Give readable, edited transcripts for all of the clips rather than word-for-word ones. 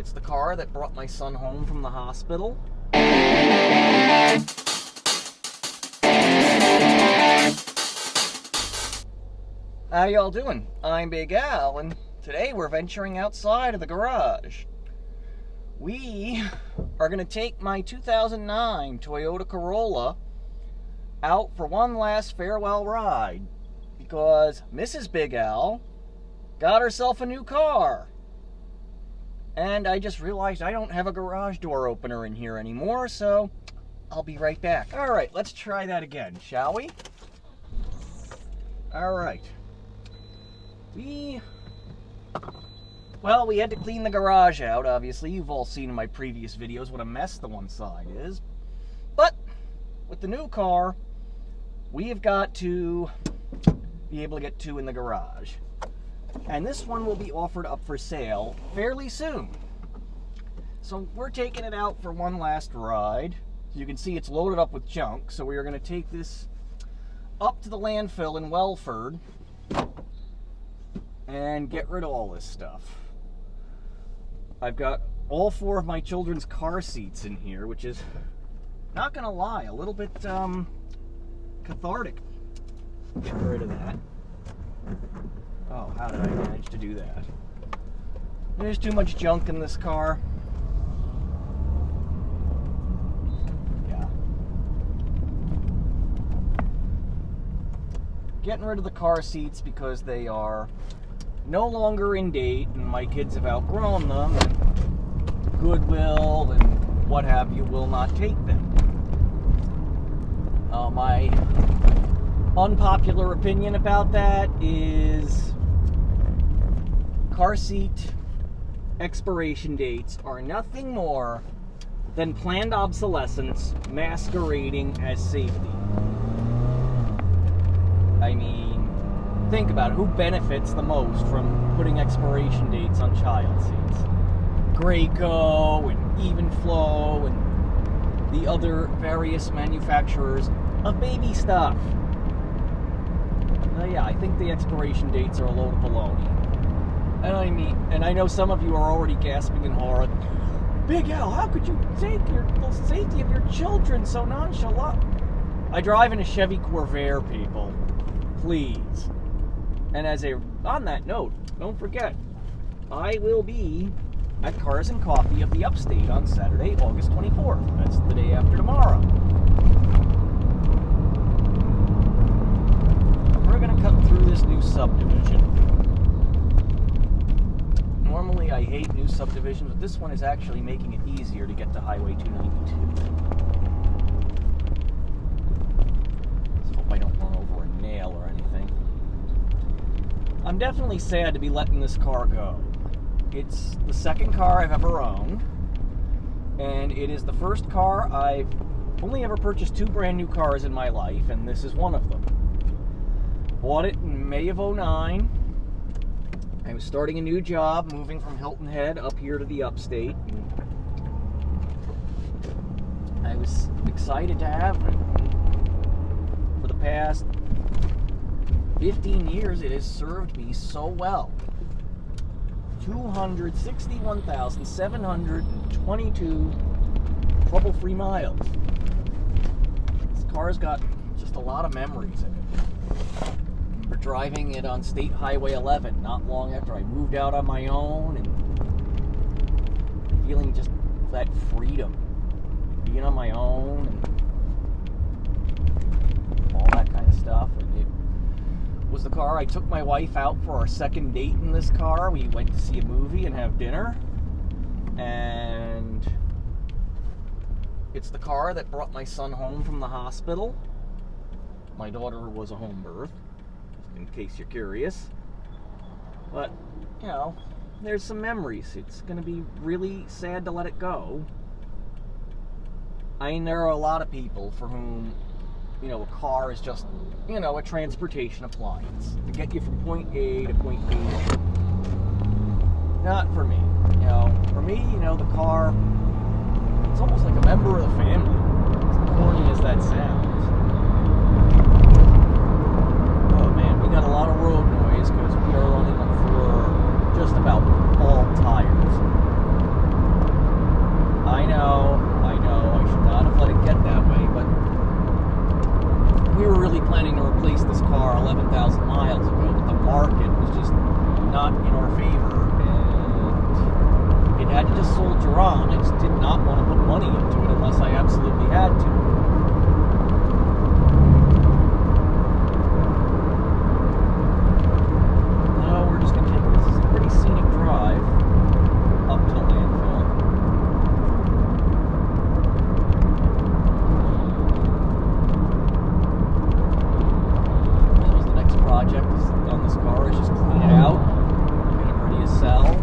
It's the car that brought my son home from the hospital. How y'all doing? I'm Big Al, and today we're venturing outside of the garage. We are going to take my 2009 Toyota Corolla out for one last farewell ride because Mrs. Big Al got herself a new car. And I just realized I don't have a garage door opener in here anymore, so I'll be right back. All right, let's try that again, shall we? All right. We had to clean the garage out, obviously. You've all seen in my previous videos what a mess the one side is. But with the new car, we have got to be able to get two in the garage. And this one will be offered up for sale fairly soon. So we're taking it out for one last ride. You can see it's loaded up with junk, so we are going to take this up to the landfill in Welford and get rid of all this stuff. I've got all four of my children's car seats in here, which is, not going to lie, a little bit cathartic. Get rid of that. Oh, how did I manage to do that? There's too much junk in this car. Yeah. Getting rid of the car seats because they are no longer in date and my kids have outgrown them, and Goodwill and what have you will not take them. My unpopular opinion about that is car seat expiration dates are nothing more than planned obsolescence masquerading as safety. I mean, think about it. Who benefits the most from putting expiration dates on child seats? Graco and Evenflo and the other various manufacturers of baby stuff. Yeah, I think the expiration dates are a load of baloney. And I know some of you are already gasping in horror. Big Al, how could you take the safety of your children so nonchalant? I drive in a Chevy Corvair, people. Please. And on that note, don't forget, I will be at Cars and Coffee of the Upstate on Saturday, August 24th. That's the day after tomorrow. We're going to cut through this new subdivision. Normally I hate new subdivisions, but this one is actually making it easier to get to Highway 292. Let's hope I don't run over a nail or anything. I'm definitely sad to be letting this car go. It's the second car I've ever owned, and it is the first car I've only ever purchased two brand new cars in my life, and this is one of them. Bought it in May of 2009. I was starting a new job, moving from Hilton Head up here to the Upstate. I was excited to have it. For the past 15 years, it has served me so well. 261,722 trouble-free miles. This car's got just a lot of memories in it. We're driving it on State Highway 11 not long after I moved out on my own and feeling just that freedom, being on my own and all that kind of stuff. And it was the car I took my wife out for our second date in this car. We went to see a movie and have dinner, and it's the car that brought my son home from the hospital. My daughter was a home birth, in case you're curious. But, you know, there's some memories. It's going to be really sad to let it go. I mean, there are a lot of people for whom, you know, a car is just, you know, a transportation appliance to get you from point A to point B. Not for me. You know, for me, you know, the car, it's almost like a member of the family. As corny as that sounds. We got a lot of road noise because we are running for just about all tires. had to just soldier on. I just did not want to put money into it unless I absolutely had to. No, we're just going to take this. This is a pretty scenic drive up to the landfill. That was the next project on this car, is just clean it out, get it ready to sell.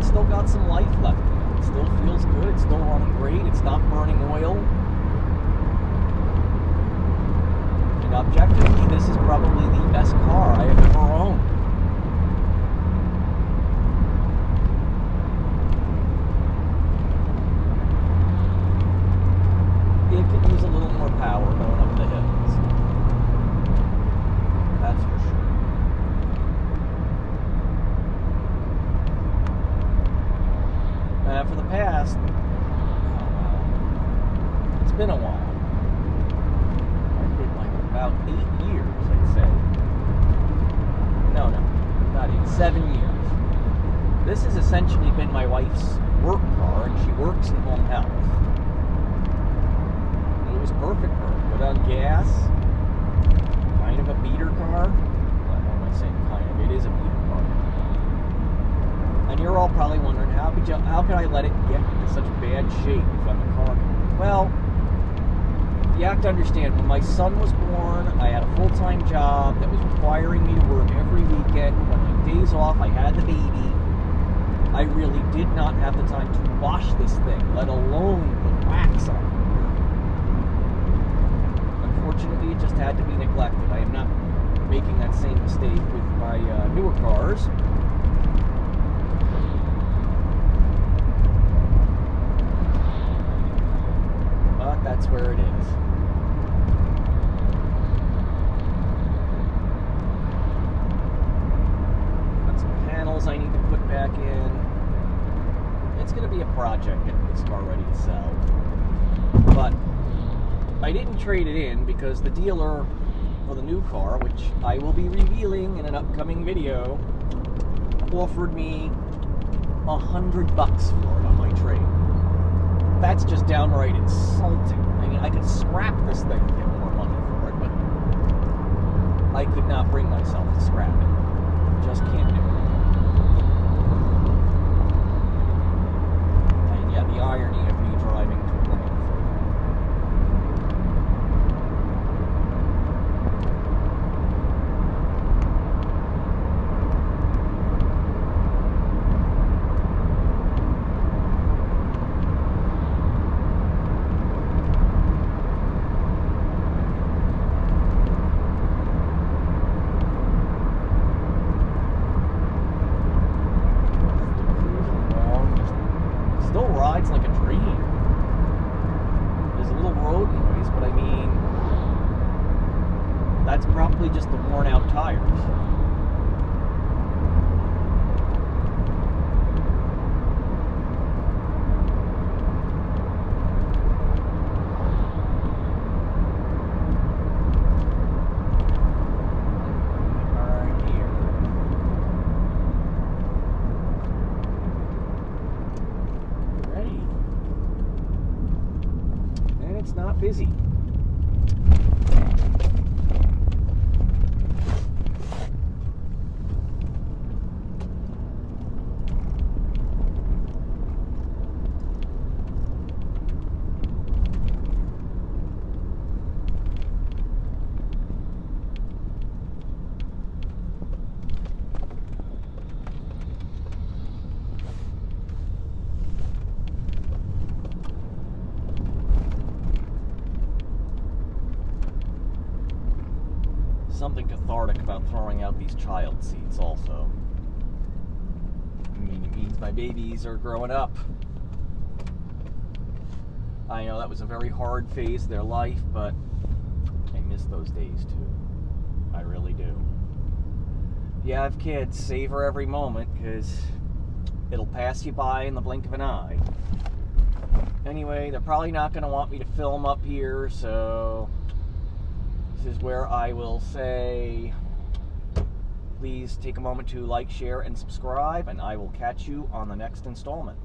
Still got some life left in it. It still feels good. It's still running great. It's not burning oil. And objectively, this is probably the best car I have ever owned. It could use a little more power going up the hills. That's for sure. For the past, it's been a while. I did like about 8 years, I'd say. No, not 8, 7 years. This has essentially been my wife's work car, and she works in home health. It was perfect for her. Good on gas, kind of a beater car. What am I saying kind of? It is a beater car. And you're all probably wondering, how could I let it get into such bad shape if I'm a car? Well, you have to understand, when my son was born, I had a full-time job that was requiring me to work every weekend. When my days off, I had the baby. I really did not have the time to wash this thing, let alone put wax on it. Unfortunately, it just had to be neglected. I am not making that same mistake with my newer cars. That's where it is. Got some panels I need to put back in. It's going to be a project getting this car ready to sell. But I didn't trade it in because the dealer for the new car, which I will be revealing in an upcoming video, offered me $100 for it on my trade. That's just downright insulting. I mean, I could scrap this thing and get more money for it, but I could not bring myself to scrap it. Just can't do it. And yeah, the irony of me driving to a landfill. Rides like a dream. There's a little road noise, but I mean, that's probably just the worn out tires. Not busy. Something cathartic about throwing out these child seats also. I mean, it means my babies are growing up. I know that was a very hard phase of their life, but I miss those days too. I really do. If you have kids, savor every moment, because it'll pass you by in the blink of an eye. Anyway, they're probably not going to want me to film up here, so This is where I will say, please take a moment to like, share, and subscribe, and I will catch you on the next installment.